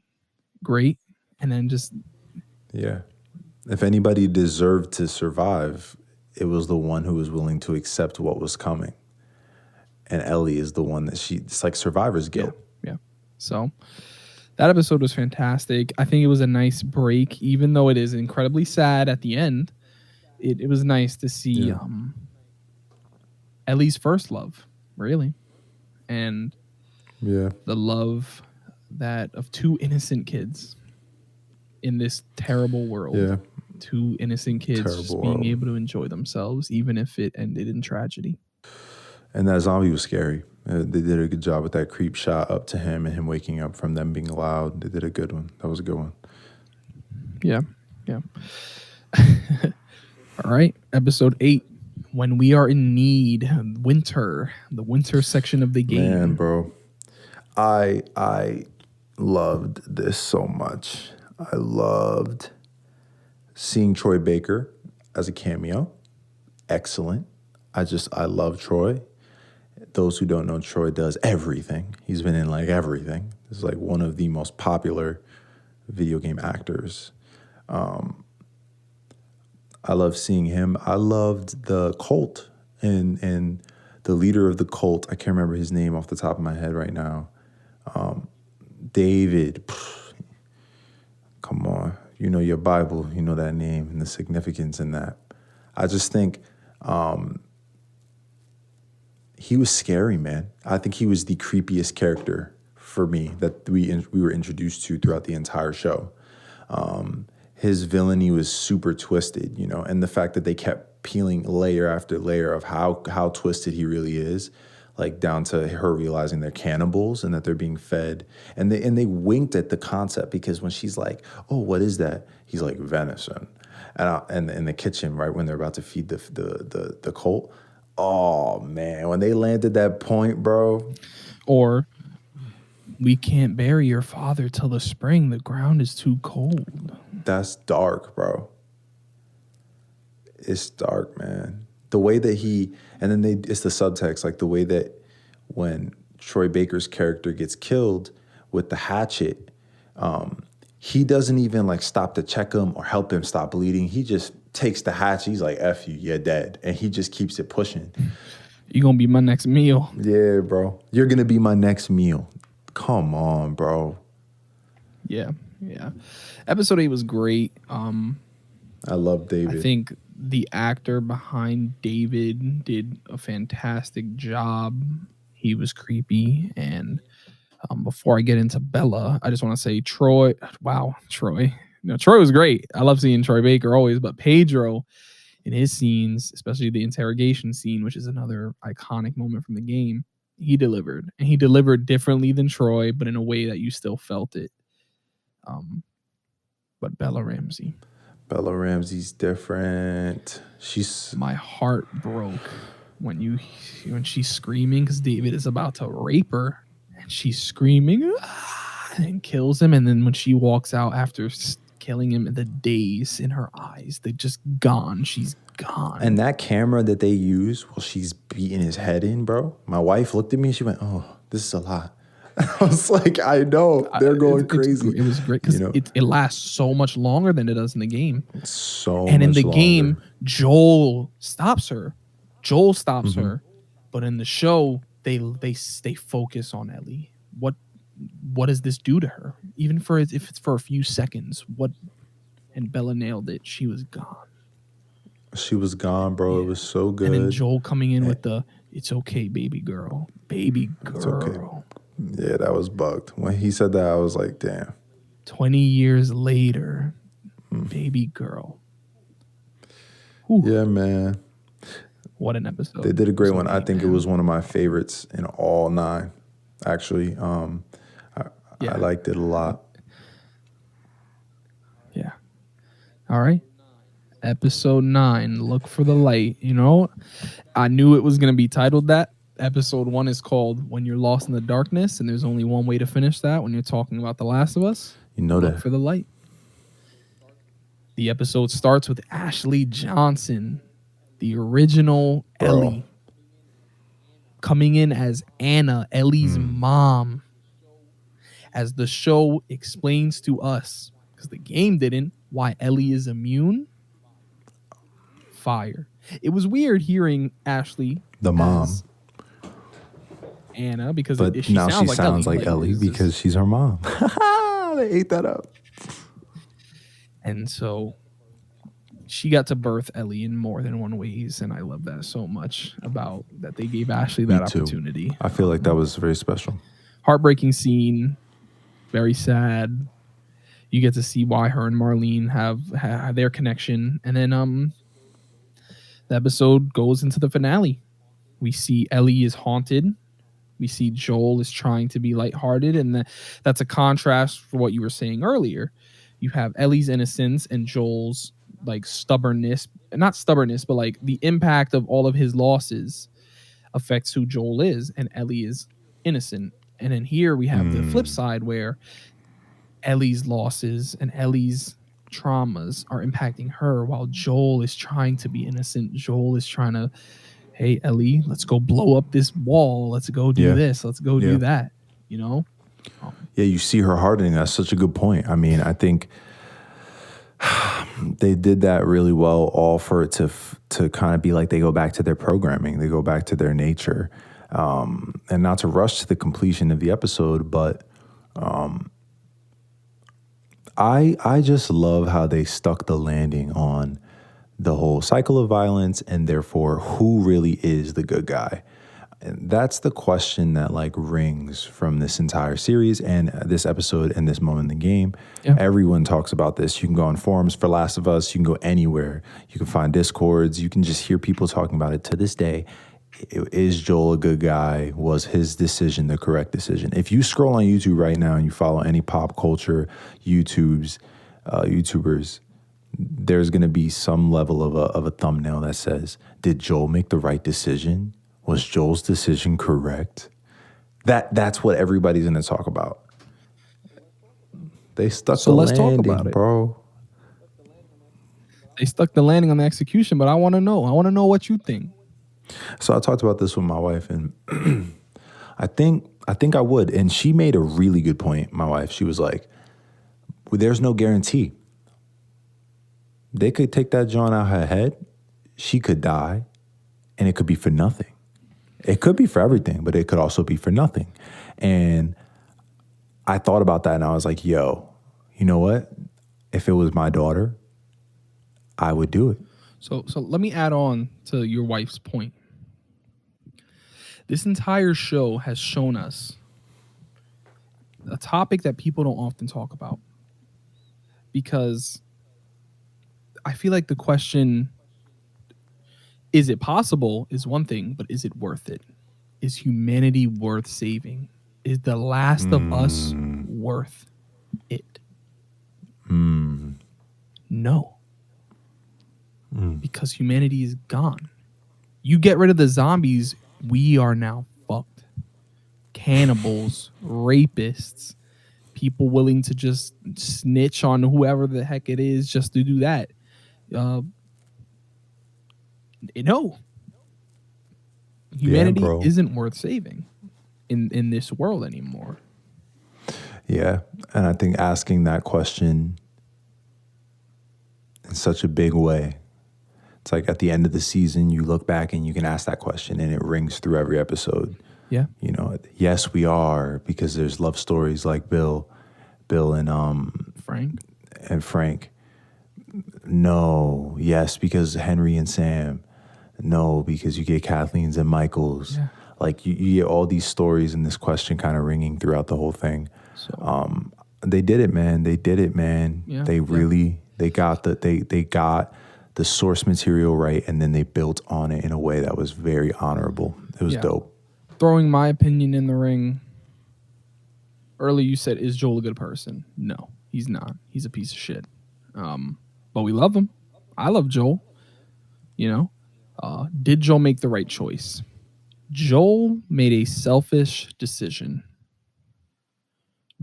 Great. And then just, Yeah. If anybody deserved to survive, it was the one who was willing to accept what was coming. And Ellie is the one that it's like survivor's guilt. Yeah. So that episode was fantastic. I think it was a nice break, even though it is incredibly sad at the end. It was nice to see Ellie's first love, really. And the love that of two innocent kids in this terrible world. Yeah. Two innocent kids just being able to enjoy themselves, even if it ended in tragedy. And that zombie was scary. They did a good job with that creep shot up to him and him waking up from them being loud. They did a good one. That was a good one. Yeah. Yeah. All right. Episode 8. When we are in need, winter, the winter section of the game. Man, bro. I loved this so much. I loved seeing Troy Baker as a cameo. Excellent. I love Troy. Those who don't know, Troy does everything. He's been in like everything. He's like one of the most popular video game actors. I love seeing him. I loved the cult and the leader of the cult. I can't remember his name off the top of my head right now. David. Come on. You know your Bible. You know that name and the significance in that. I just think he was scary, man. I think he was the creepiest character for me that we were introduced to throughout the entire show. His villainy was super twisted, you know, and the fact that they kept peeling layer after layer of how twisted he really is, like down to her realizing they're cannibals and that they're being fed. And they winked at the concept because when she's like, "Oh, what is that?" He's like, "Venison." And in the kitchen, right when they're about to feed the cult. Oh man, when they landed that point, bro. Or, we can't bury your father till the spring. The ground is too cold. That's dark, bro. It's dark, man. The way that it's the subtext, like the way that when Troy Baker's character gets killed with the hatchet, he doesn't even like stop to check him or help him stop bleeding. He just takes the hatchet. He's like, "F you, you're dead." And he just keeps it pushing. You're going to be my next meal. Yeah, bro. You're going to be my next meal. Come on, bro. Yeah. Episode 8 was great. I love David. I think the actor behind David did a fantastic job. He was creepy. And before I get into Bella, I just want to say Troy. Wow, Troy. Troy was great. I love seeing Troy Baker always, but Pedro in his scenes, especially the interrogation scene, which is another iconic moment from the game, he delivered. And he delivered differently than Troy, but in a way that you still felt it. But Bella Ramsey's different. My heart broke when she's screaming because David is about to rape her, and she's screaming and kills him. And then when she walks out after killing him, the daze in her eyes, they're just gone. She's gone. And that camera that they use while she's beating his head in, bro. My wife looked at me and she went, "Oh, this is a lot." I was like, I know they're going crazy. It was great because it lasts so much longer than it does in the game. And in the game, Joel stops her. But in the show, they focus on Ellie. What does this do to her? Even if it's for a few seconds. And Bella nailed it. She was gone. She was gone, bro. Yeah. It was so good. And then Joel coming in with the "It's okay, baby girl." Baby girl. It's okay. Yeah, that was bugged. When he said that, I was like, damn. 20 years later, baby girl. Whew. Yeah, man. What an episode. They did a great one. I think it was one of my favorites in all 9, actually. I liked it a lot. Yeah. All right. Episode 9, Look for the Light. I knew it was going to be titled that. Episode 1 is called When You're Lost in the Darkness, and there's only one way to finish that when you're talking about The Last of Us. Look for the light. The episode starts with Ashley Johnson, the original Ellie. coming in as Anna, Ellie's mom, as the show explains to us, because the game didn't, why Ellie is immune. Fire. It was weird hearing Ashley The mom. as Anna because But she now she sounds like Ellie. sounds like Ellie because she's her mom. They ate that up. And so she got to birth Ellie in more than one ways, and I love that so much about that they gave Ashley that Me too. opportunity. I feel like that was very special. Heartbreaking scene, very sad. You get to see why her and Marlene have their connection, and then the episode goes into the finale. We see Ellie is haunted. We see Joel is trying to be lighthearted, and that's a contrast for what you were saying earlier. You have Ellie's innocence and Joel's like stubbornness, not stubbornness, but like the impact of all of his losses affects who Joel is, and Ellie is innocent. And then here we have the flip side where Ellie's losses and Ellie's traumas are impacting her while Joel is trying to be innocent. Joel is trying to, hey, Ellie, let's go blow up this wall. Let's go do this. Let's go do that. You know? Yeah, you see her hardening. That's such a good point. I mean, I think they did that really well, all for it to kind of be like they go back to their programming, they go back to their nature, and not to rush to the completion of the episode, but I just love how they stuck the landing on the whole cycle of violence and therefore who really is the good guy. And that's the question that like rings from this entire series and this episode and this moment in the game. Yeah. Everyone talks about this. You can go on forums for Last of Us. You can go anywhere. You can find discords. You can just hear people talking about it to this day. Is Joel a good guy? Was his decision the correct decision? If you scroll on YouTube right now and you follow any pop culture YouTubers, there's going to be some level of a thumbnail that says, did Joel make the right decision? Was Joel's decision correct? That's what everybody's going to talk about. They stuck the landing, talk about it, bro. They stuck the landing on the execution, but I want to know. I want to know what you think. So I talked about this with my wife, and I think I would. And she made a really good point, my wife. She was like, well, there's no guarantee. They could take that John out her head. She could die, and it could be for nothing. It could be for everything, but it could also be for nothing. And I thought about that, and I was like, yo, you know what? If it was my daughter, I would do it. So let me add on to your wife's point. This entire show has shown us a topic that people don't often talk about, because I feel like the question, is it possible, is one thing, but is it worth it? Is humanity worth saving? Is The Last of Us worth it? No. Because humanity is gone. You get rid of the zombies, we are now fucked. Cannibals, rapists, people willing to just snitch on whoever the heck it is just to do that. No. Humanity isn't worth saving in this world anymore. Yeah, and I think asking that question in such a big way, it's like at the end of the season, you look back and you can ask that question and it rings through every episode. Yeah. You know, yes, we are, because there's love stories like Bill and Frank. No, yes, because Henry and Sam. No, because you get Kathleen's and Michael's. Yeah. Like you get all these stories and this question kind of ringing throughout the whole thing. So, they did it, man. They did it, man. Yeah, they got the source material right, and then they built on it in a way that was very honorable. It was dope. Throwing my opinion in the ring. Earlier you said, is Joel a good person? No, he's not. He's a piece of shit. But we love him. I love Joel. You know, did Joel make the right choice? Joel made a selfish decision.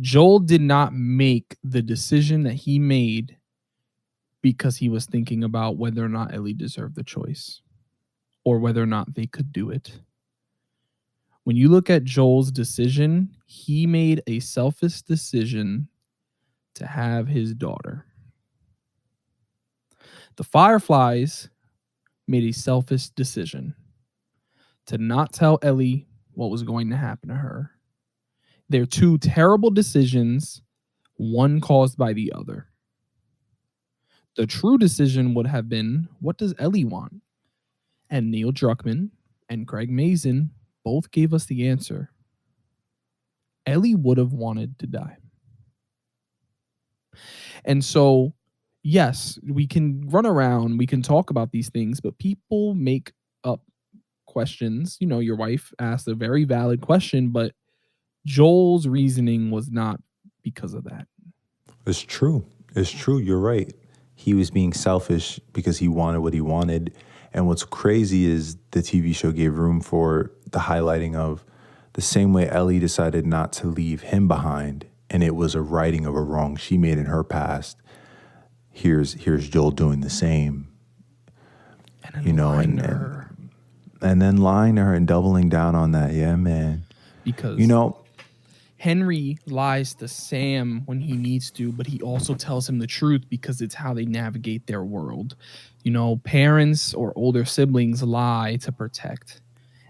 Joel did not make the decision that he made because he was thinking about whether or not Ellie deserved the choice or whether or not they could do it. When you look at Joel's decision, he made a selfish decision to have his daughter. The Fireflies made a selfish decision to not tell Ellie what was going to happen to her. They're two terrible decisions, one caused by the other. The true decision would have been, what does Ellie want? And Neil Druckmann and Craig Mazin both gave us the answer. Ellie would have wanted to die. And so, yes, we can run around, we can talk about these things, but people make up questions. You know, your wife asked a very valid question, but Joel's reasoning was not because of that. It's true. It's true. You're right. He was being selfish because he wanted what he wanted. And what's crazy is the TV show gave room for the highlighting of the same way Ellie decided not to leave him behind, and it was a righting of a wrong she made in her past. Here's Joel doing the same. And then lying to her. And then lying to her and doubling down on that. Yeah, man. Because you Henry lies to Sam when he needs to, but he also tells him the truth because it's how they navigate their world. You know, parents or older siblings lie to protect.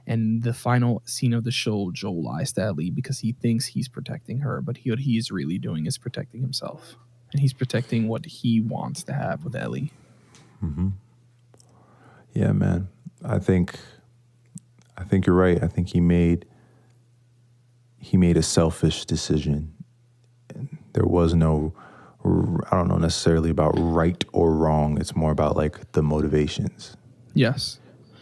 And the final scene of the show, Joel lies to Ellie because he thinks he's protecting her, but what he's really doing is protecting himself. And he's protecting what he wants to have with Ellie. Mm-hmm. Yeah, man. I think you're right. I think he made a selfish decision. There was no, I don't know necessarily about right or wrong. It's more about like the motivations. Yes.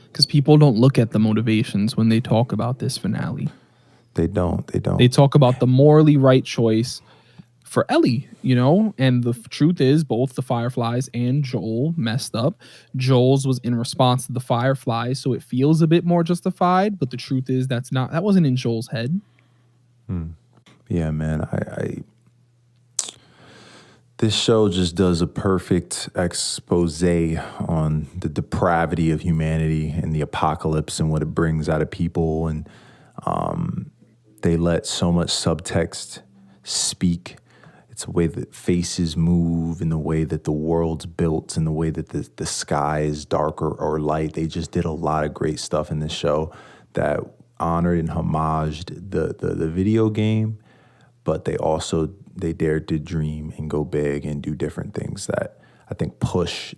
Because people don't look at the motivations when they talk about this finale. They don't. They talk about the morally right choice for Ellie, you know? And the truth is both the Fireflies and Joel messed up. Joel's was in response to the Fireflies, so it feels a bit more justified, but the truth is that wasn't in Joel's head. Yeah, man. This show just does a perfect expose on the depravity of humanity and the apocalypse and what it brings out of people. And they let so much subtext speak. It's the way that faces move and the way that the world's built and the way that the sky is darker or light. They just did a lot of great stuff in this show that honored and homaged the video game, but they dared to dream and go big and do different things that I think push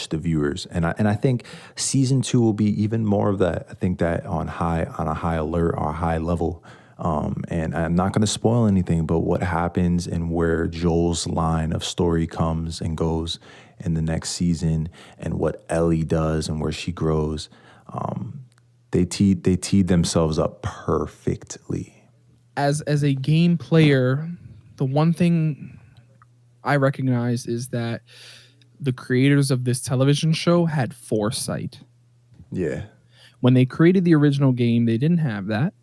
the viewers. And I think season 2 will be even more of that. I think that on a high alert or a high level. And I'm not going to spoil anything, but what happens and where Joel's line of story comes and goes in the next season, and what Ellie does and where she grows, they teed themselves up perfectly. As a game player, the one thing I recognize is that the creators of this television show had foresight. Yeah. When they created the original game, they didn't have that.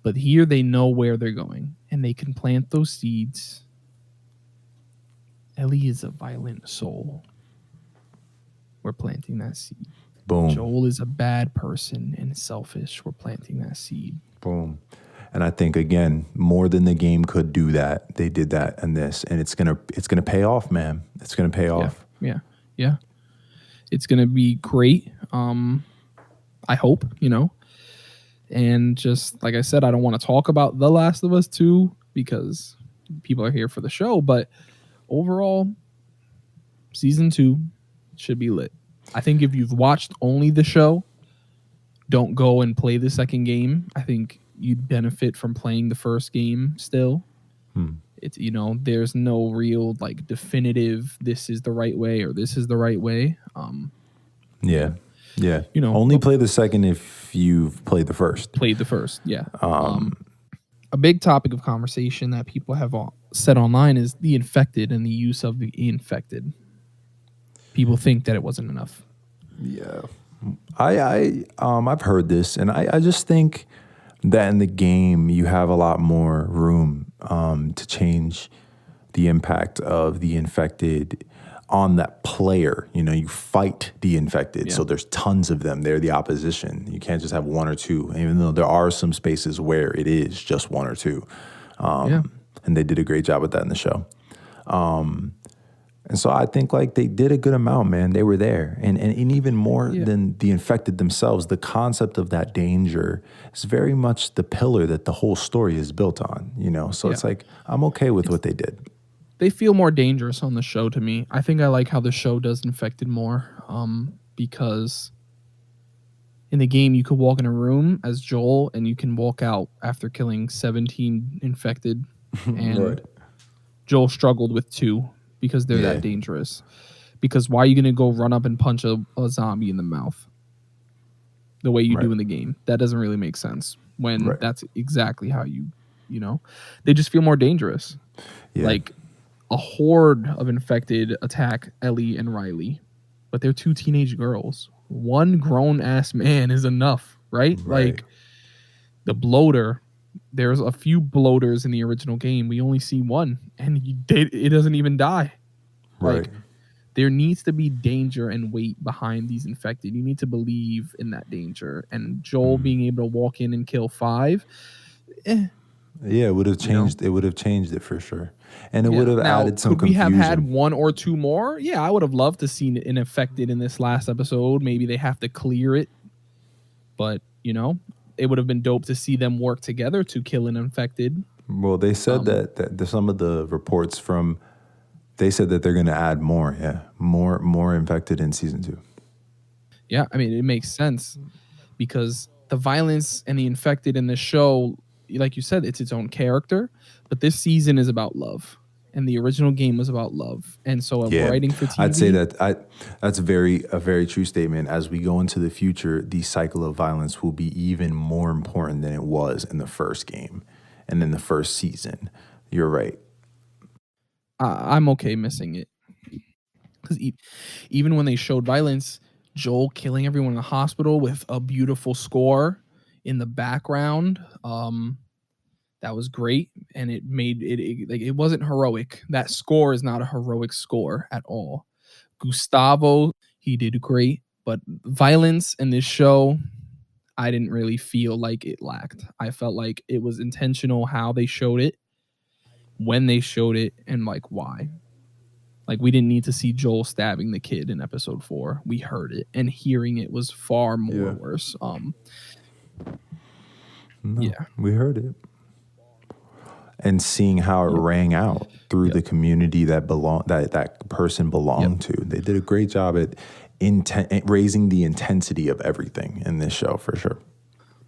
But here they know where they're going, and they can plant those seeds. Ellie is a violent soul. We're planting that seed. Boom. Joel is a bad person and selfish. We're planting that seed. Boom. And I think, again, more than the game could do that, they did that in this. And it's gonna pay off, man. It's gonna pay off. Yeah. It's gonna be great. I hope, you know. And just like I said, I don't want to talk about The Last of Us 2 because people are here for the show. But overall, season 2 should be lit. I think if you've watched only the show, don't go and play the second game. I think you'd benefit from playing the first game still. It's, you know, there's no real like definitive this is the right way or this is the right way. Yeah. You know, only play the second if you've played the first. Yeah. A big topic of conversation that people have said online is the infected and the use of the infected. People think that it wasn't enough. Yeah. I've heard this, and I just think that in the game you have a lot more room to change the impact of the infected on that player. You know, you fight the infected. Yeah. So there's tons of them. They're the opposition. You can't just have one or two, even though there are some spaces where it is just one or two. Yeah. And they did a great job with that in the show. And so I think like they did a good amount, man. They were there. And even more than the infected themselves, the concept of that danger is very much the pillar that the whole story is built on, you know? So it's like, I'm okay with what they did. They feel more dangerous on the show to me. I think I like how the show does infected more, because in the game you could walk in a room as Joel and you can walk out after killing 17 infected, and Right. Joel struggled with 2 because they're that dangerous. Because why are you going to go run up and punch a zombie in the mouth the way you do in the game? That doesn't really make sense when that's exactly how you know, they just feel more dangerous. Yeah. Like a horde of infected attack Ellie and Riley, but they're 2 teenage girls. One grown ass man is enough, right? Like the bloater, there's a few bloaters in the original game. We only see one, and it doesn't even die. Like there needs to be danger and weight behind these infected. You need to believe in that danger. And Joel being able to walk in and kill 5, yeah, it would have changed. It would have changed it for sure, and it would have now, added some could we confusion. have had 1 or 2 more? Yeah, I would have loved to see an infected in this last episode. Maybe they have to clear it, but you know, it would have been dope to see them work together to kill an infected. Well, they said that some of the reports from, they said that they're going to add more. Yeah, more infected in season 2. Yeah, I mean, it makes sense because the violence and the infected in this show, like you said, it's its own character, but this season is about love, and the original game was about love. And so writing for TV, I'd say that's a very true statement. As we go into the future, the cycle of violence will be even more important than it was in the first game and in the first season. You're right. I'm okay missing it because even when they showed violence, Joel killing everyone in the hospital with a beautiful score in the background, that was great, and it made it like, it wasn't heroic. That score is not a heroic score at all. Gustavo, he did great, but violence in this show, I didn't really feel like it lacked. I felt like it was intentional how they showed it, when they showed it, and like why. Like we didn't need to see Joel stabbing the kid in episode 4. We heard it, and hearing it was far more worse. We heard it. And seeing how it rang out through the community that that person belonged to. They did a great job at raising the intensity of everything in this show for sure.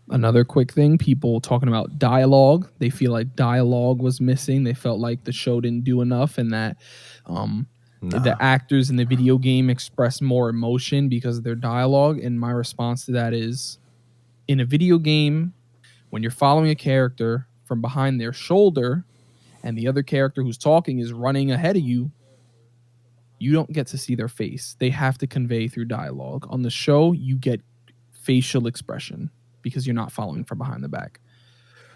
Another quick thing, people talking about dialogue. They feel like dialogue was missing. They felt like the show didn't do enough, and that the actors in the video game express more emotion because of their dialogue. And my response to that is, in a video game, when you're following a character from behind their shoulder and the other character who's talking is running ahead of you, you don't get to see their face. They have to convey through dialogue. On the show, you get facial expression because you're not following from behind the back.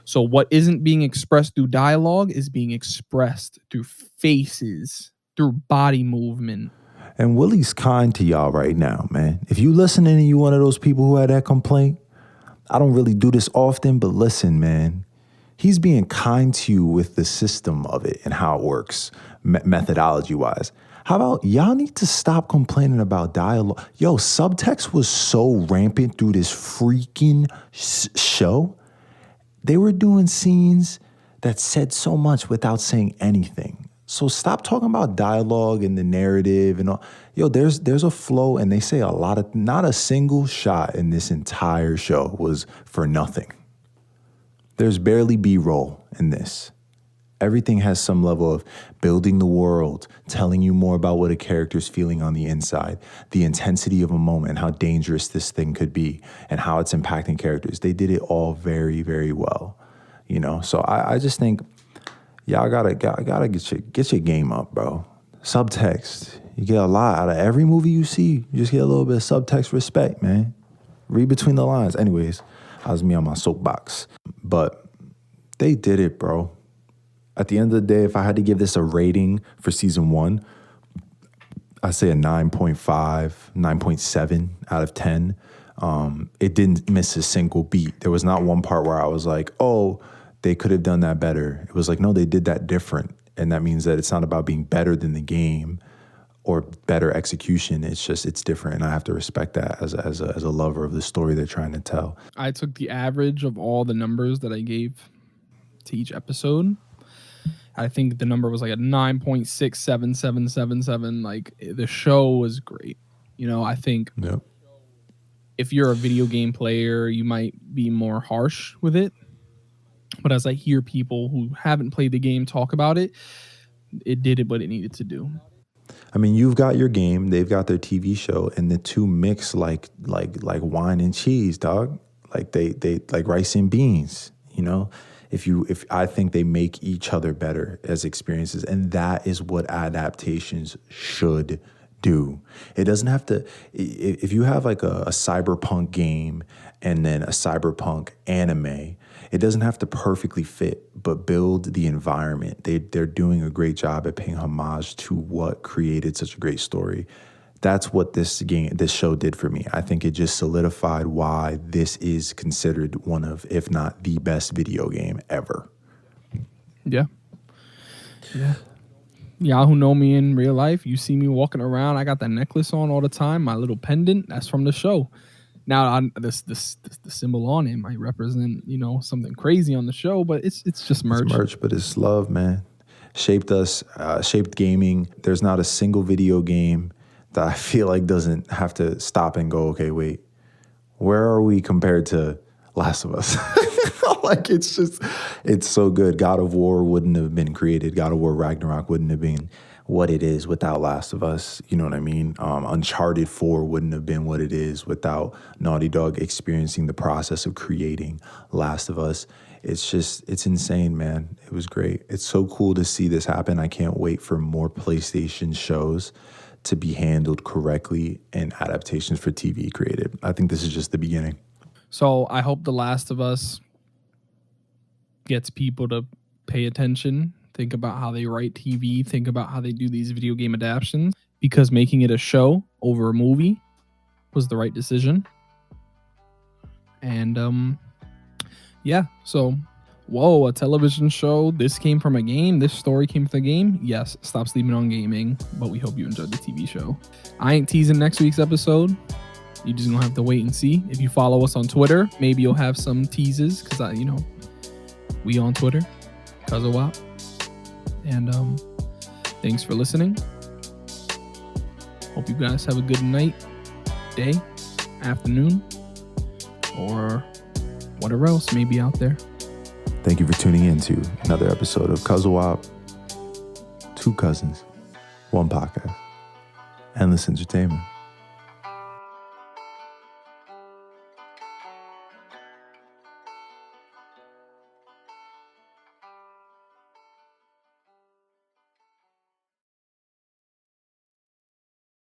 So what isn't being expressed through dialogue is being expressed through faces, through body movement. And Willie's kind to y'all right now, man. If you listening and you one of those people who had that complaint, I don't really do this often, but listen, man. He's being kind to you with the system of it and how it works, methodology-wise. How about y'all need to stop complaining about dialogue? Yo, subtext was so rampant through this freaking show. They were doing scenes that said so much without saying anything. So stop talking about dialogue and the narrative and all. Yo, there's a flow, and they say a lot of, not a single shot in this entire show was for nothing. There's barely B-roll in this. Everything has some level of building the world, telling you more about what a character's feeling on the inside, the intensity of a moment, and how dangerous this thing could be, and how it's impacting characters. They did it all very, very well, you know. So I just think y'all gotta get your game up, bro. Subtext, you get a lot out of every movie you see. You just get a little bit of subtext respect, man. Read between the lines. Anyways, that was me on my soapbox. But they did it, bro. At the end of the day, if I had to give this a rating for season 1, I say a 9.5, 9.7 out of 10. It didn't miss a single beat. There was not one part where I was like, oh, they could have done that better. It was like, no, they did that different. And that means that it's not about being better than the game or better execution. It's just, it's different. And I have to respect that as a lover of the story they're trying to tell. I took the average of all the numbers that I gave to each episode. I think the number was like a 9.67777. Like, the show was great. You know, I think Yep. if you're a video game player, you might be more harsh with it. But as I hear people who haven't played the game talk about it, it did what it needed to do. I mean, you've got your game, they've got their TV show, and the two mix like wine and cheese, dog. Like they like rice and beans, you know? If I think they make each other better as experiences, and that is what adaptations should do. It doesn't have to, if you have like a cyberpunk game and then a cyberpunk anime, it doesn't have to perfectly fit, but build the environment. They're doing a great job at paying homage to what created such a great story. That's what this show did for me. I think it just solidified why this is considered one of, if not the best video game ever. Yeah. Yeah. Y'all who know me in real life, you see me walking around. I got that necklace on all the time. My little pendant, that's from the show. Now, the symbol on it might represent, you know, something crazy on the show, but it's just merch. It's merch, but it's love, man. Shaped us, shaped gaming. There's not a single video game that I feel like doesn't have to stop and go, okay, wait, where are we compared to Last of Us? Like, it's so good. God of War wouldn't have been created. God of War Ragnarok wouldn't have been what it is without Last of Us. You know what I mean? Uncharted 4 wouldn't have been what it is without Naughty Dog experiencing the process of creating Last of Us. It's insane, man. It was great. It's so cool to see this happen. I can't wait for more PlayStation shows to be handled correctly and adaptations for TV created. I think this is just the beginning. So I hope The Last of Us gets people to pay attention, think about how they write TV, think about how they do these video game adaptations, because making it a show over a movie was the right decision. And yeah, so whoa, a television show, this came from a game, this story came from the game. Yes, stop sleeping on gaming, but we hope you enjoyed the TV show. I ain't teasing next week's episode. You just gonna have to wait and see. If you follow us on Twitter, maybe you'll have some teases, because we on Twitter, CUZZO-OP. And thanks for listening. Hope you guys have a good night, day, afternoon, or whatever else may be out there. Thank you for tuning in to another episode of CUZZO-OP. Two cousins, one podcast, endless entertainment.